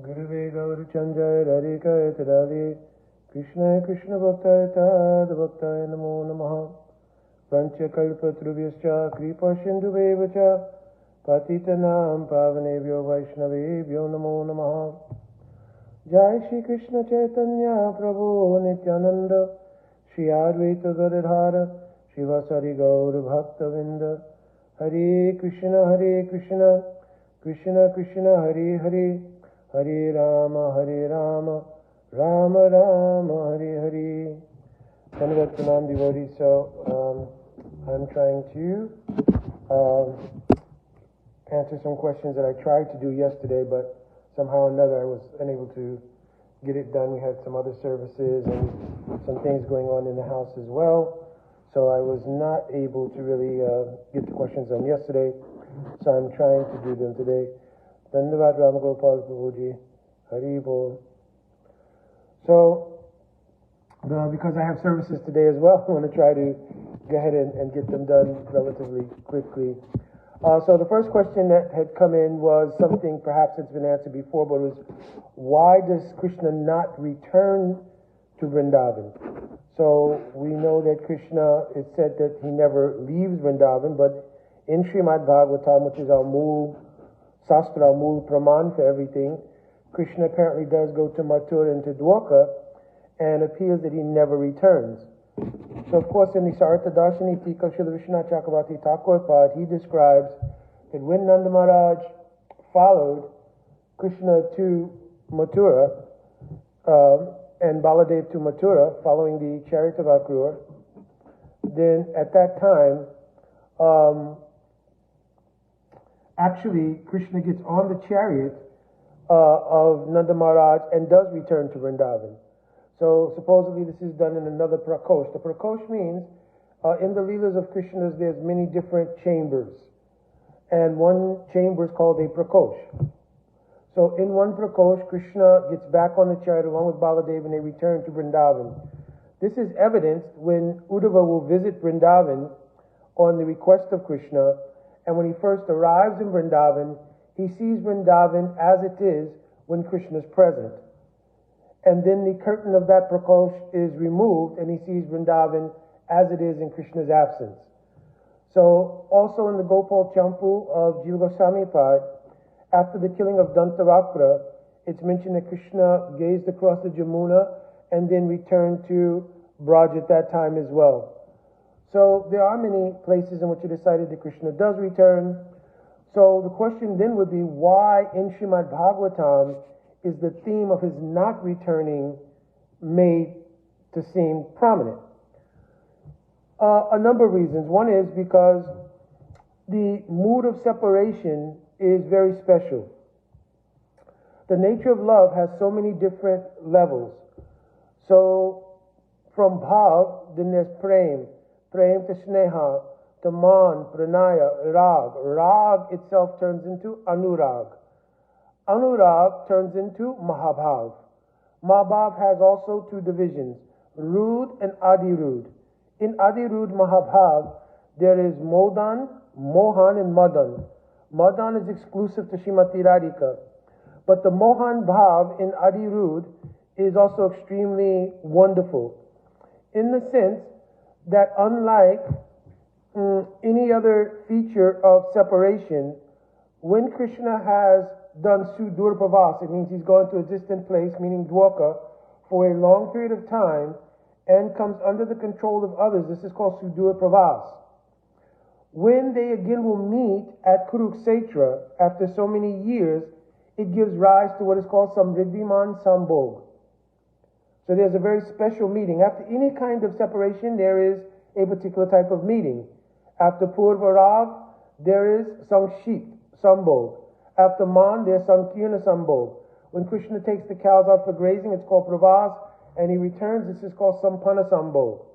Guruve Gauri Chanjay Radhika Radhe Krishna Krishna Bhaktaya Tad Bhaktaya Namo Namaha Pancha Kalpa Trubhyascha Kripa Sindhuvevacha Patitanam Pavanebhyo Vaishnavebhyo Namo Namaha Jai Shri Krishna Chaitanya Prabhu Nityananda Shri Advaita Gadadhara Shivasari Gaur Bhaktavinda Hare Krishna Krishna Krishna Hare Hare Hare Rama Rama Rama Hare Hare. Dandavat Pranam devotees. So I'm trying to answer some questions that I tried to do yesterday, but somehow or another I was unable to get it done. We had some other services and some things going on in the house as well, so I was not able to really get the questions done yesterday, so I'm trying to do them today. Dandavat Rama Gopal Prabhuji, Hari Bol. So, because I have services today as well, I want to try to go ahead and get them done relatively quickly. So the first question that had come in was something perhaps that's been answered before, but it was, why does Krishna not return to Vrindavan? So we know that Krishna, it said that he never leaves Vrindavan, but in Srimad Bhagavatam, which is our Mool Sastra, our Mool Praman for everything, Krishna apparently does go to Mathura and to Dwarka, and appears that he never returns. So of course in the Sarata Darshani Tika Srila Vishwanath Chakravarti Thakur Pad, he describes that when Nanda Maharaj followed Krishna to Mathura, and Baladev to Mathura, following the chariot of Akrura, then at that time, actually Krishna gets on the chariot of Nanda Maharaj and does return to Vrindavan. So supposedly this is done in another prakosh. The prakosh means in the Leelas of Krishna's there's many different chambers, and one chamber is called a prakosh. So in one prakosh, Krishna gets back on the chariot along with Baladev and they return to Vrindavan. This is evidenced when Uddhava will visit Vrindavan on the request of Krishna, and when he first arrives in Vrindavan, he sees Vrindavan as it is when Krishna is present. And then the curtain of that prakosh is removed and he sees Vrindavan as it is in Krishna's absence. So also in the Gopal Champu of Jiva Goswami Pad, after the killing of Dantavakra, it's mentioned that Krishna gazed across the Jamuna and then returned to Braj at that time as well. So there are many places in which it is cited that Krishna does return. So the question then would be, why in Srimad Bhagavatam is the theme of his not returning made to seem prominent? A number of reasons. One is because the mood of separation is very special. The nature of love has so many different levels. So from bhav, then there's prem to sneha, to man, pranaya, rag. Rag itself turns into anurag. Anurag turns into Mahabhav. Mahabhav has also two divisions, Rud and Adirud. In Adirud Mahabhav, there is Modan, Mohan and Madan. Madan is exclusive to Srimati Radhika. But the Mohan Bhav in Adirud is also extremely wonderful, in the sense that unlike any other feature of separation, when Krishna has done Sudur Pravas, it means he's gone to a distant place, meaning Dwarka, for a long period of time and comes under the control of others. This is called Sudur Pravas. When they again will meet at Kurukshetra after so many years, it gives rise to what is called Samriddhiman Sambhog. So there's a very special meeting. After any kind of separation, there is a particular type of meeting. After Purvarag, there is Samshit Sambhog. After Man, there's Sankirna Sambhog. When Krishna takes the cows out for grazing, it's called Pravas, and he returns, this is called Sampanna Sambhog.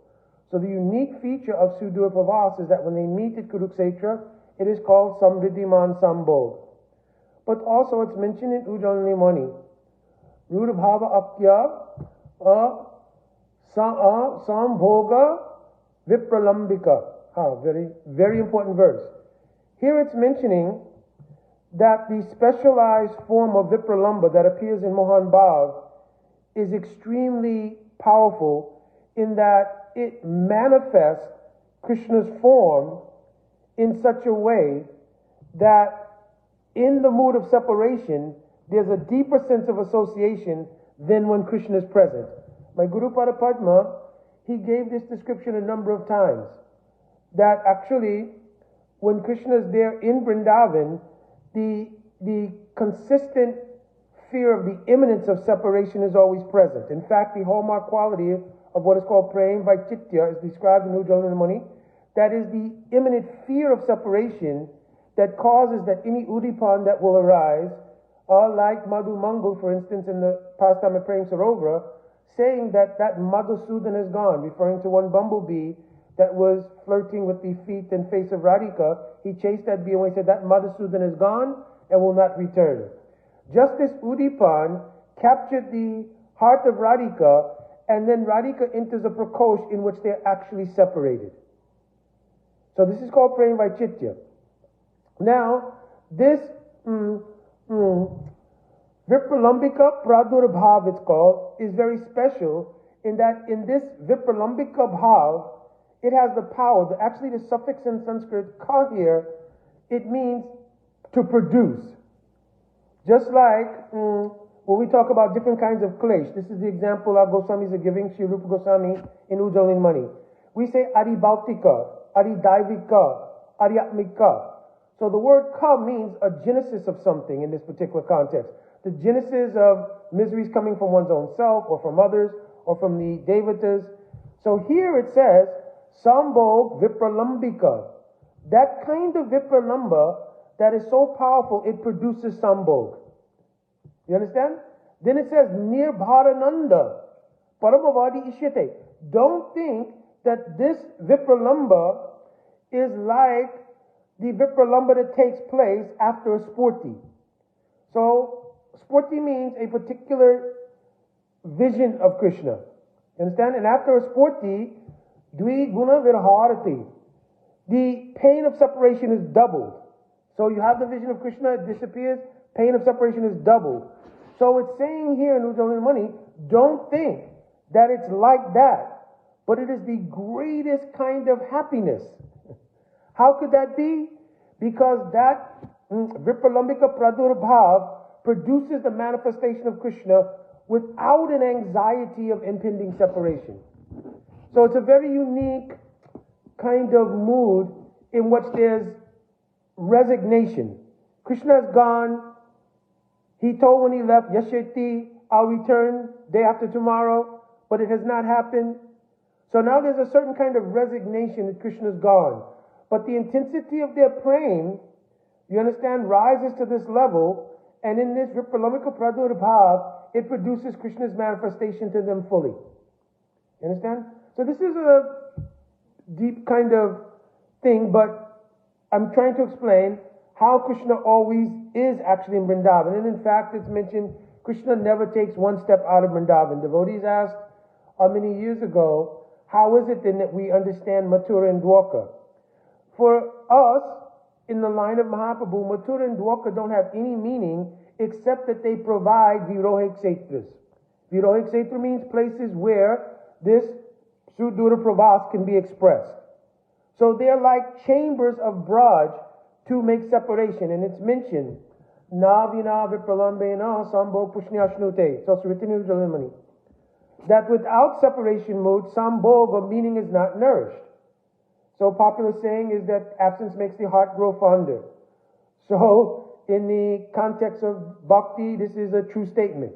So the unique feature of Sudur Pravas is that when they meet at Kurukshetra, it is called Samriddhiman Sambhog. But also it's mentioned in Ujjalini Mani. Rudabhava Apya Sambhoga Vipralambika. Very, very important verse. Here it's mentioning that the specialized form of Vipralamba that appears in Mohan Bhav is extremely powerful in that it manifests Krishna's form in such a way that in the mood of separation, there's a deeper sense of association than when Krishna is present. My Guru Pada Padma, he gave this description a number of times, that actually when Krishna is there in Vrindavan, the consistent fear of the imminence of separation is always present. In fact, the hallmark quality of what is called Prem Vaititya is described in Ujjvala Mani. That is the imminent fear of separation that causes that any udipan that will arise, like Madhu Mangal, for instance, in the pastime of Prem Sarovara, saying that Madhusudan is gone, referring to one bumblebee that was flirting with the feet and face of Radhika. He chased that bee away and said that Madhusudan is gone and will not return. Just as Udipan captured the heart of Radhika, and then Radhika enters a prakosh in which they're actually separated. So this is called Prem Vaititya. Now, this Vipralambika Pradurbhav, it's called, is very special in that in this Vipralambika Bhav, it has the power, actually the suffix in Sanskrit, ka here, it means to produce. Just like when we talk about different kinds of klesh, this is the example our Goswamis are giving, Sri Rupa Goswami in Ujjvala Mani. We say Adi Bhautika, Adi Daivika, Adi Atmika. So the word ka means a genesis of something in this particular context. The genesis of miseries coming from one's own self or from others or from the devatas. So here it says, Sambhog Vipralambika. That kind of Vipralamba that is so powerful, it produces Sambhog. You understand? Then it says, Nirbharananda, Paramavadi Ishyate. Don't think that this Vipralamba is like the Vipralamba that takes place after a sporti. So, sporti means a particular vision of Krishna. You understand? And after a sporti, Dvi Guna Virharati. The pain of separation is doubled. So you have the vision of Krishna, it disappears, pain of separation is doubled. So it's saying here in Ujjvala Mani, don't think that it's like that, but it is the greatest kind of happiness. How could that be? Because that Vipralambika Pradurbhav produces the manifestation of Krishna without an anxiety of impending separation. So it's a very unique kind of mood in which there's resignation. Krishna is gone. He told when he left, Yasheti, I'll return day after tomorrow, but it has not happened. So now there's a certain kind of resignation that Krishna is gone. But the intensity of their praying, you understand, rises to this level, and in this Vipralambika Pradurbhav, it produces Krishna's manifestation to them fully. You understand? So this is a deep kind of thing, but I'm trying to explain how Krishna always is actually in Vrindavan. And in fact, it's mentioned Krishna never takes one step out of Vrindavan. Devotees asked many years ago, how is it then that we understand Mathura and Dwarka? For us, in the line of Mahaprabhu, Mathura and Dwarka don't have any meaning except that they provide Virohik Kshetras. Virohik Kshetra means places where this Sudura Pravas can be expressed. So they're like chambers of Braj to make separation. And it's mentioned, Navina Vipralambena Sambhog Pushnyashnute. So it's written in Ujjvala Mani. That without separation mood, Sambhog or meaning is not nourished. So popular saying is that absence makes the heart grow fonder. So in the context of bhakti, this is a true statement.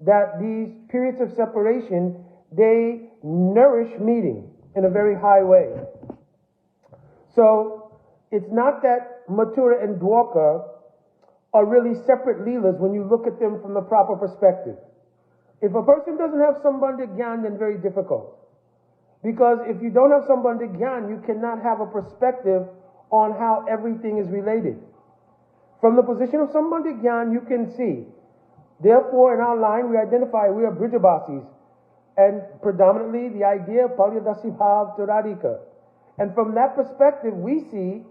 That these periods of separation, they nourish meeting in a very high way. So it's not that Mathura and Dwarka are really separate leelas when you look at them from the proper perspective. If a person doesn't have Sambandha Gyan, then very difficult. Because if you don't have Sambandha Gyan, you cannot have a perspective on how everything is related. From the position of Sambandha Gyan, you can see. Therefore, in our line, we identify we are Brijabasis. And predominantly the idea of Palyadasi Bhav to Radhika. And from that perspective, we see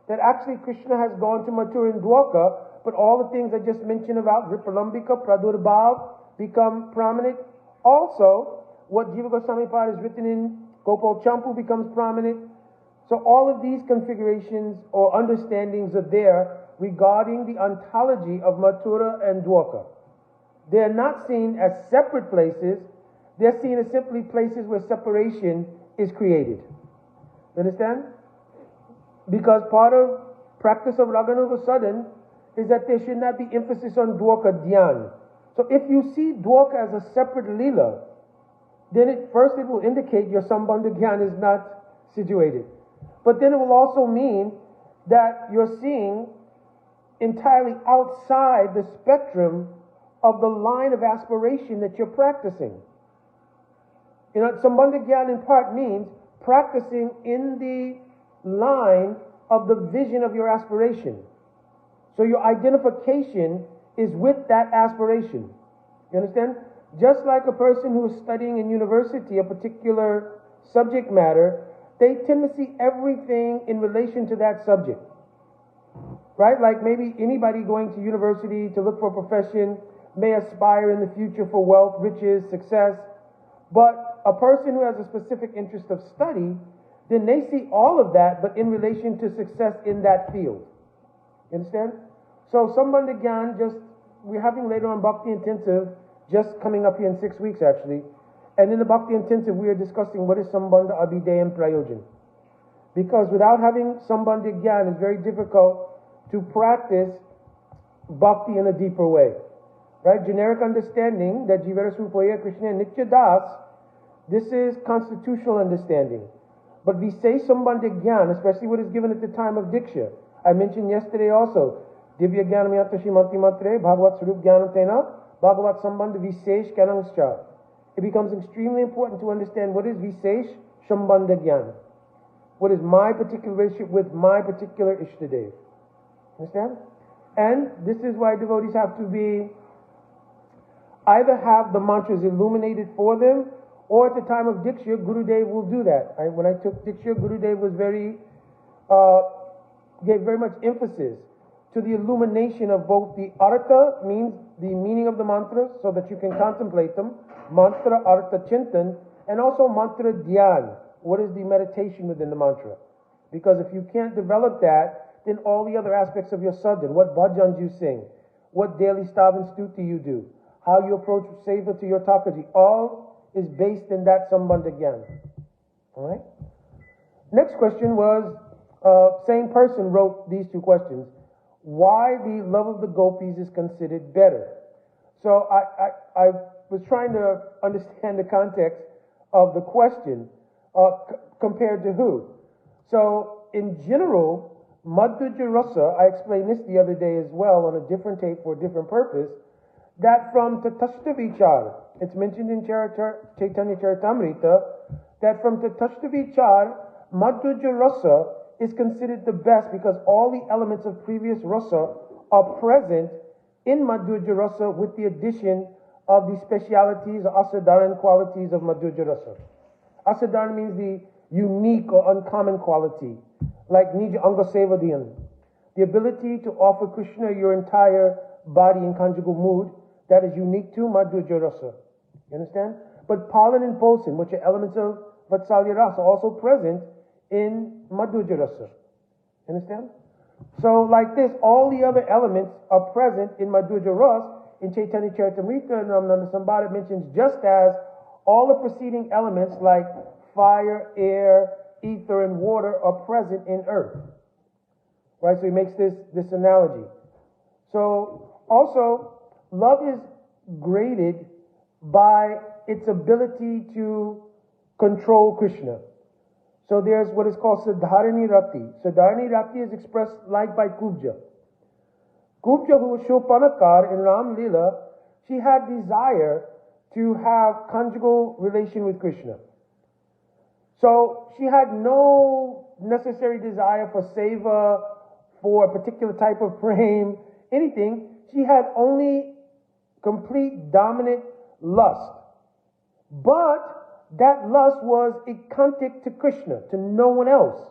that actually Krishna has gone to Mathura and Dwarka, but all the things I just mentioned about Vipralambika, Pradurbhav become prominent. Also, what Jiva Goswami Pad has written in Gopal Champu becomes prominent. So all of these configurations or understandings are there regarding the ontology of Mathura and Dwarka. They are not seen as separate places. They're seen as simply places where separation is created. You understand? Because part of practice of Raganuga Sadhan is that there should not be emphasis on Dwarka Dhyan. So if you see Dwarka as a separate Leela, then it will indicate your Sambandha Dhyan is not situated. But then it will also mean that you're seeing entirely outside the spectrum of the line of aspiration that you're practicing. You know, Sambandha Dhyan in part means practicing in the line of the vision of your aspiration. So your identification is with that aspiration. You understand? Just like a person who is studying in university a particular subject matter, they tend to see everything in relation to that subject. Right? Like maybe anybody going to university to look for a profession may aspire in the future for wealth, riches, success. But a person who has a specific interest of study, then they see all of that, but in relation to success in that field. You understand? So Sambandha Gyan, we're having later on Bhakti Intensive, just coming up here in 6 weeks actually. And in the Bhakti Intensive, we are discussing what is Sambandha Abhideyam Prayojan. Because without having Sambandha Gyan, it's very difficult to practice Bhakti in a deeper way. Right? Generic understanding that Jivara Srupaya Krishna and Nitya Das, this is constitutional understanding. But we say Sambandha Gyan, especially what is given at the time of Diksha. I mentioned yesterday also, Divya Gyanam Yatra Shrimanti Matre, Bhagavat Sarup Gyanam Tena, Bhagavat Sambandha Visesh Kanangscha. It becomes extremely important to understand what is Visesh Sambandha Gyan. What is my particular relationship with my particular Ishtadev. Understand? And this is why devotees have to be, either have the mantras illuminated for them, or at the time of Diksha, Gurudev will do that. When I took Diksha, Gurudev was gave very much emphasis to the illumination of both the Artha, means the meaning of the mantras, so that you can contemplate them, mantra, Artha, Chintan, and also mantra Dhyan. What is the meditation within the mantra? Because if you can't develop that, then all the other aspects of your sadhana, what bhajans you sing, what daily stav and stuti you do, how you approach seva to your takaji, all is based in that Sambandha Gyan. Alright? Next question was, same person wrote these two questions. Why the love of the gopis is considered better? So I was trying to understand the context of the question compared to who. So in general, Madhurya Rasa, I explained this the other day as well on a different tape for a different purpose, that from Tatashta Vichar, it's mentioned in Chaitanya Charitamrita, that from Tatashta Vichar, Madhurya Rasa is considered the best because all the elements of previous rasa are present in Madhurya Rasa with the addition of the specialities or asadharan qualities of Madhurya Rasa. Asadharan means the unique or uncommon quality, like Nija Anga Sevadiyan, the ability to offer Krishna your entire body in conjugal mood, that is unique to Madhurya Rasa. You understand? But Palan and Posen, which are elements of Vatsalya Rasa, are also present in Madhurya Rasa. Understand? So like this, all the other elements are present in Madhurya Rasa. In Chaitanya Charitamrita and Ramananda Sambhada mentions just as all the preceding elements like fire, air, ether, and water are present in earth. Right? So he makes this analogy. So also, love is graded by its ability to control Krishna. So there's what is called Sadharani Rati. Sadharani Rati is expressed like by Kubja. Kubja, who was Shopanakar in Ram Lila, she had desire to have conjugal relation with Krishna. So she had no necessary desire for seva, for a particular type of frame, anything. She had only complete dominant lust. But that lust was ekantic to Krishna, to no one else.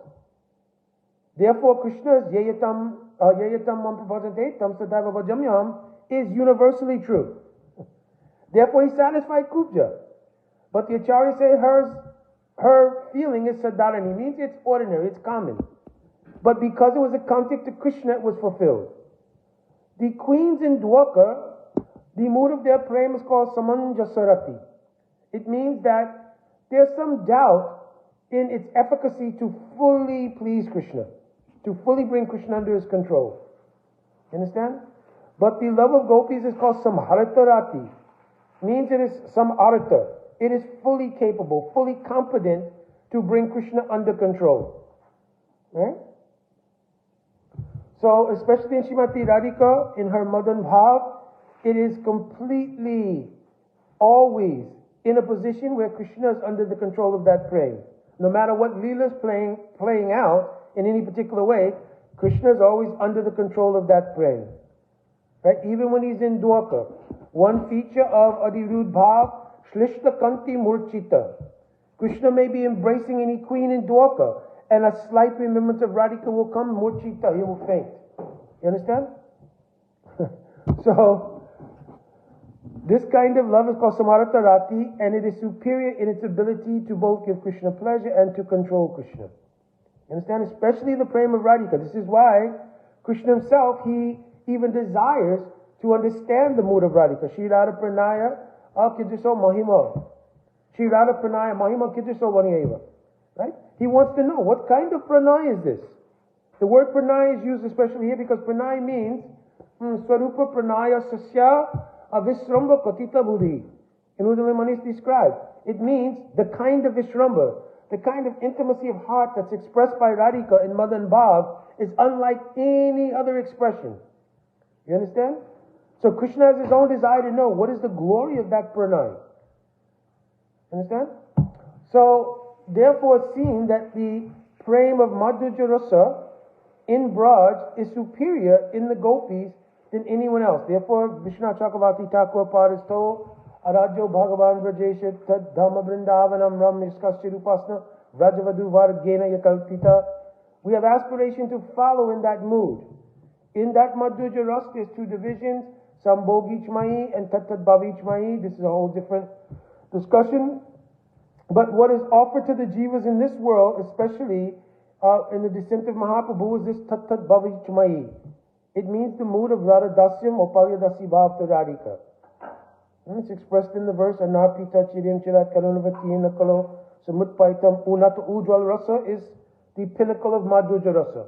Therefore, Krishna's Yayatam yayatam mam prapajantetam sadaiva bhajamyam is universally true. Therefore, he satisfied Kubja. But the Acharyas say her feeling is sadharani, means it's ordinary, it's common. But because it was accounted to Krishna, it was fulfilled. The queens in Dwarka, the mood of their praying is called samanjasarati. It means that there's some doubt in its efficacy to fully please Krishna, to fully bring Krishna under his control. You understand? But the love of gopis is called samharitarati. Means it is samarita. It is fully capable, fully competent to bring Krishna under control. Right? So, especially in Srimati Radhika, in her Madan Bhav, it is completely, always in a position where Krishna is under the control of that praying. No matter what Leela is playing out in any particular way, Krishna is always under the control of that praying. Right? Even when he's in Dwarka, one feature of Adirudh Bhav, Shlishta Kanti Murchita. Krishna may be embracing any queen in Dwarka, and a slight remembrance of Radhika will come, Murchita, he will faint. You understand? So, this kind of love is called Samarata Rati, and it is superior in its ability to both give Krishna pleasure and to control Krishna. You understand? Especially the prema of Radhika. This is why Krishna himself, he even desires to understand the mood of Radhika. Shri Radha Pranaya Kidriso Mahima. Shri Radha Pranaya Mahima Kidriso Vaniyeva. Right? He wants to know, what kind of pranay is this? The word pranay is used especially here because pranay means Swarupa Pranaya Sasya Avisramba Katita Buddhi. In Udalamanis described. It means the kind of Vishramba, the kind of intimacy of heart that's expressed by Radhika in Madan Bhav is unlike any other expression. You understand? So Krishna has his own desire to know what is the glory of that pranay. Understand? So, therefore it's seen that the prema of Madhurya Rasa in Braj is superior in the gopis than anyone else. Therefore, Vishnu Chakravarti Thakur Par is told, Arajo Bhagavan Vrajesha Tad Dhamma Vrindavanam Ram Niskaschirupasna Vrajavadu Vargena Yakalpita. We have aspiration to follow in that mood. In that Madhurya Rasa, there's two divisions, Sambhogichmayi and Tattad Bhavichmayi. This is a whole different discussion. But what is offered to the jivas in this world, especially in the descent of Mahaprabhu, is this Tattad Bhavichmayi. It means the mood of Radha Dasyam or Paryadasi Bhav to Radhika. And it's expressed in the verse, Anarpita Chirim Chirat Karunavati Nakalo Samutpaitam Unata Ujwal Rasa is the pinnacle of Madhurya Rasa.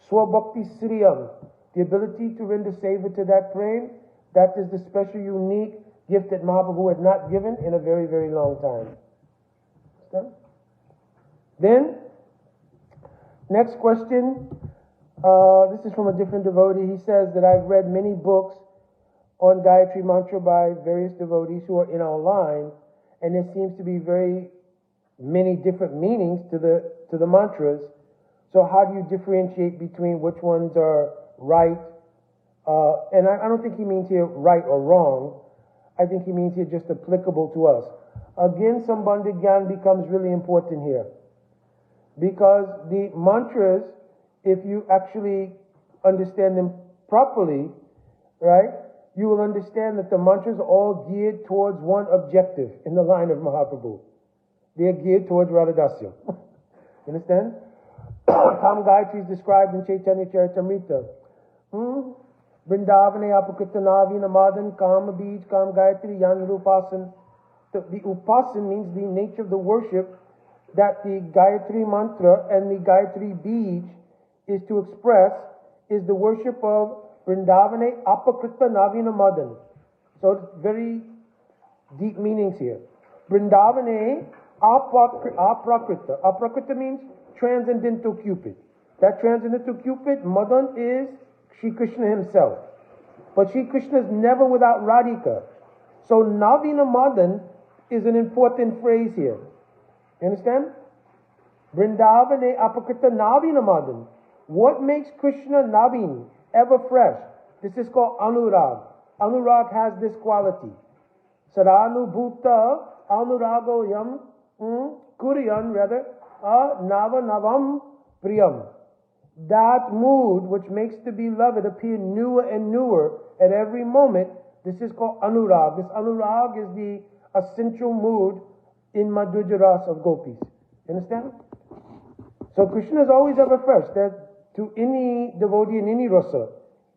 Swabhakti Sriyam, the ability to render savor to that prem, that is the special, unique gift that Mahaprabhu had not given in a very, very long time. Okay? Then, next question. This is from a different devotee. He says that I've read many books on Gayatri Mantra by various devotees who are in our line, and there seems to be very many different meanings to the mantras. So how do you differentiate between which ones are right? And I don't think he means here right or wrong. I think he means here just applicable to us. Again, Sambandha Gyan becomes really important here. Because the mantras, if you actually understand them properly, right, you will understand that the mantras are all geared towards one objective in the line of Mahaprabhu. They are geared towards Radhadasyam. You understand? Kam Gayatri is described in Chaitanya Charitamrita. Vrindavane Apakrita Navina Madan Kama Bij Kam Gayatri Yan Upasan. The Upasan means the nature of the worship that the Gayatri mantra and the Gayatri Bij is to express is the worship of Vrindavane Apakrita Navina Madan. So it's very deep meanings here. Vrindavane Aprakrita. Aprakrita means transcendental Cupid. That transcendental Cupid, Madan, is Shri Krishna himself. But Shri Krishna is never without Radhika. So Navina Madan is an important phrase here. You understand? Vrindavane Apakrita Navina Madan. What makes Krishna Navin, ever fresh? This is called Anurag. Anurag has this quality. Saranubhuta Anurago Yam Kuryan rather Nava Navam Priyam. that mood which makes the beloved appear newer and newer at every moment, this is called anurag. This anurag is the essential mood in Madhurya Ras of gopis. You understand? So Krishna is always ever first. That to any devotee in any rasa,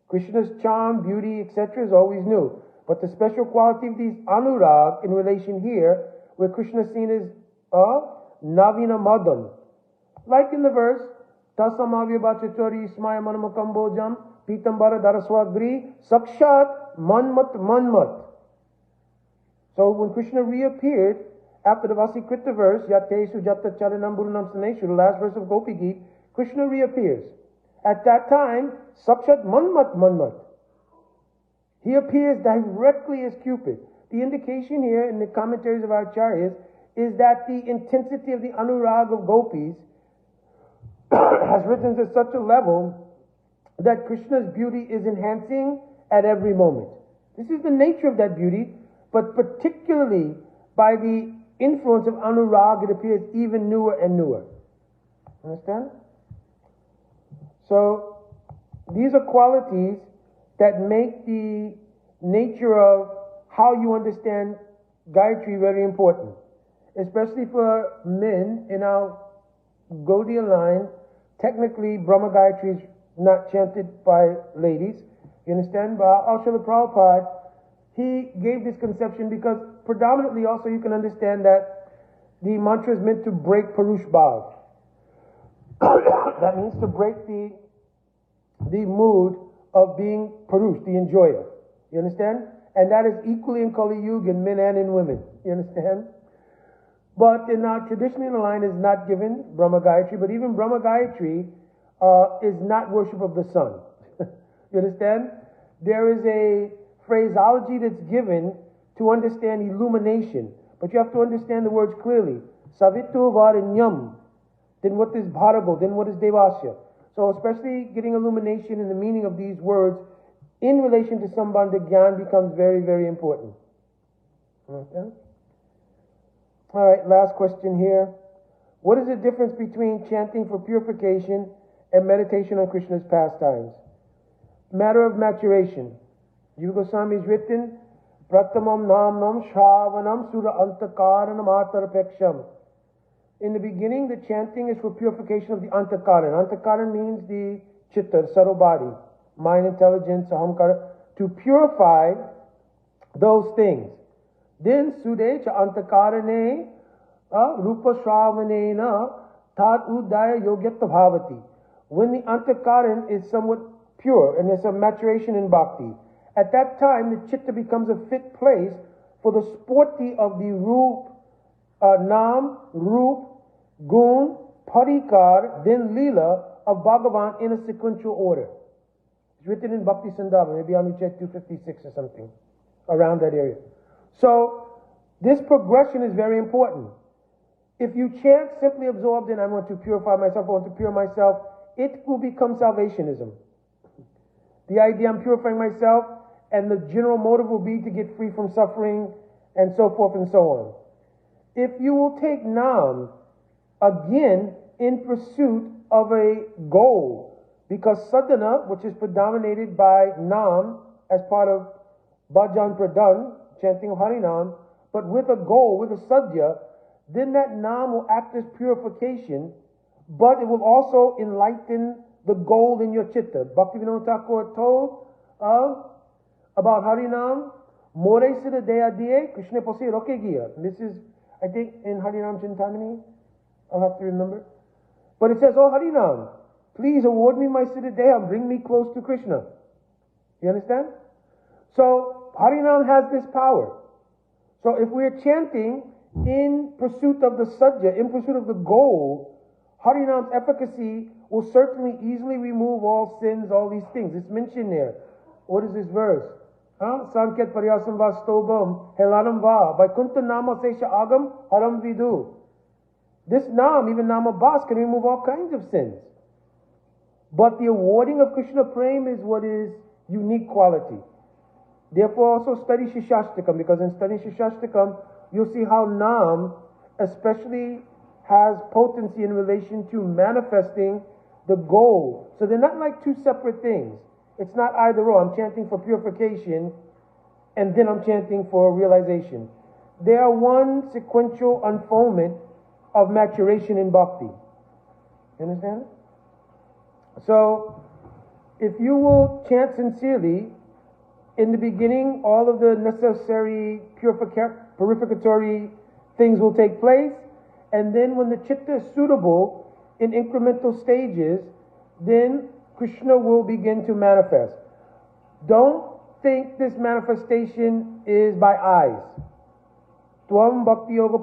Krishna's charm, beauty, etc. is always new. But the special quality of these anurag in relation here, where Krishna is seen as Navina Madan. Like in the verse, Tasamavya Bachachori Ismaya Manamakambojam Pitambara Daraswagri Sakshat Manmat Manmat. So when Krishna reappeared after the Vasikrita verse, Yate Sujata Charanam Burunam Saneshu, the last verse of Gopi Geet, Krishna reappears. At that time, Sakshat Manmat Manmat. He appears directly as Cupid. The indication here in the commentaries of our Acharyas is that the intensity of the anurag of gopis has risen to such a level that Krishna's beauty is enhancing at every moment. This is the nature of that beauty, but particularly by the influence of anurag, it appears even newer and newer. Understand? So, these are qualities that make the nature of how you understand Gayatri very important. Especially for men in our Gaudiya line, technically Brahma Gayatri is not chanted by ladies. You understand? But Srila Prabhupada, he gave this conception because predominantly also you can understand that the mantra is meant to break Purush Bhav. That means to break the mood of being Purush, the enjoyer. You understand? And that is equally in Kali Yuga in men and in women. You understand? But in our traditionally in the line is not given Brahma Gayatri, but even Brahma Gayatri is not worship of the sun. You understand? There is a phraseology that's given to understand illumination, but you have to understand the words clearly. Savitu Varinyam. Then what is Bharabo? Then what is Devasya? So especially getting illumination in the meaning of these words in relation to Sambandha Gyan becomes very, very important. Okay? All right, last question here. What is the difference between chanting for purification and meditation on Krishna's pastimes? Matter of maturation. Jiva Goswami has written, Pratamam Namnam Shravanam Sura Antakaranam Atarapeksham. In the beginning, the chanting is for purification of the Antakaran. Antakaran means the chitta, the subtle body, mind, intelligence, ahamkara, to purify those things. Then Sudecha Antakarane Rupa Shravanena Tat Udaya Yogyata Bhavati. When the Antakaran is somewhat pure and there's a maturation in bhakti, at that time the chitta becomes a fit place for the sporti of the Rup, Nam, Rup, Gun, Parikar, then Leela of Bhagavan in a sequential order. It's written in Bhakti Sandhava, maybe on check 256 or something, around that area. So, this progression is very important. If you chant simply absorbed in, I want to purify myself, I want to pure myself, it will become salvationism. The idea I'm purifying myself, and the general motive will be to get free from suffering, and so forth and so on. If you will take Nam, again, in pursuit of a goal, because sadhana, which is predominated by Nam as part of Bhajan Pradhan, chanting of Harinam, but with a goal, with a sadhya, then that Nam will act as purification, but it will also enlighten the goal in your chitta. Bhaktivinoda Thakur told about Harinam, More Siddha Deya Diye, Krishna Posi Roke Giya. This is, I think, in Harinam Chintamani. I'll have to remember. But it says, oh Harinam, please award me my Siddha Deha and bring me close to Krishna. You understand? So, Harinam has this power. So if we're chanting in pursuit of the sadhya, in pursuit of the goal, Harinam's efficacy will certainly easily remove all sins, all these things. It's mentioned there. What is this verse? Sanket Paryasam Vastobam Helanam Va Vaikuntha Nama Sesha Agam Haram Vidu. This Nam, even Nama Bas, can remove all kinds of sins. But the awarding of Krishna Prem is what is unique quality. Therefore also study Shishashtakam, because in studying Shishashtakam, you'll see how Nam especially has potency in relation to manifesting the goal. So they're not like two separate things. It's not either or. I'm chanting for purification and then I'm chanting for realization. They are one sequential unfoldment of maturation in bhakti. You understand? So, if you will chant sincerely, in the beginning, all of the necessary purificatory things will take place, and then when the chitta is suitable in incremental stages, then Krishna will begin to manifest. Don't think this manifestation is by eyes. Tvam bhakti yoga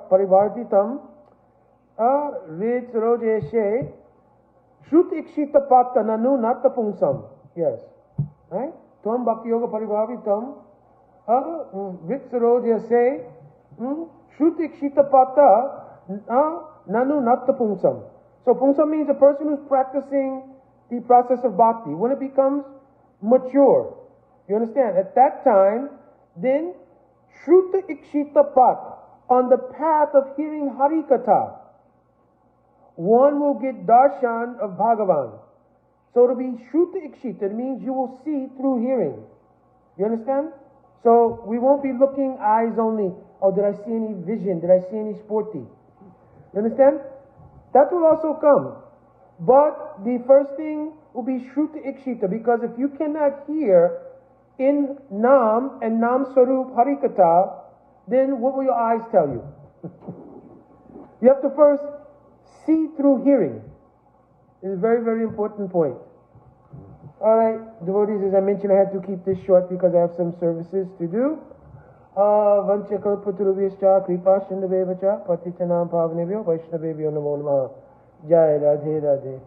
parivartitam rid rojeshe shrut ikshita patta nanu natta pungsam. Yes. Right? Tvam bhakti yoga parivartitam rid rojeshe shrut ikshita patta nanu natta pungsam. So pungsam means a person who's practicing the process of bhakti. When it becomes mature, you understand? At that time, then Shruta Ikshita Pat, on the path of hearing Harikatha, one will get darshan of Bhagavan. So to be Shruta Ikshita, it means you will see through hearing. You understand? So we won't be looking eyes only. Oh, did I see any vision? Did I see any sporty? You understand? That will also come. But the first thing will be Shruta Ikshita, because if you cannot hear in Nam and Nam Swarup Harikatha, then what will your eyes tell you? You have to first see through hearing. It's a very, very important point. Alright, devotees, as I mentioned, I had to keep this short because I have some services to do. Vanchakalpaturubhyascha kripa shindavevacha patitanam pavanebhyo vaishnavebhyo namo namaha. Jai Radhe Radhe.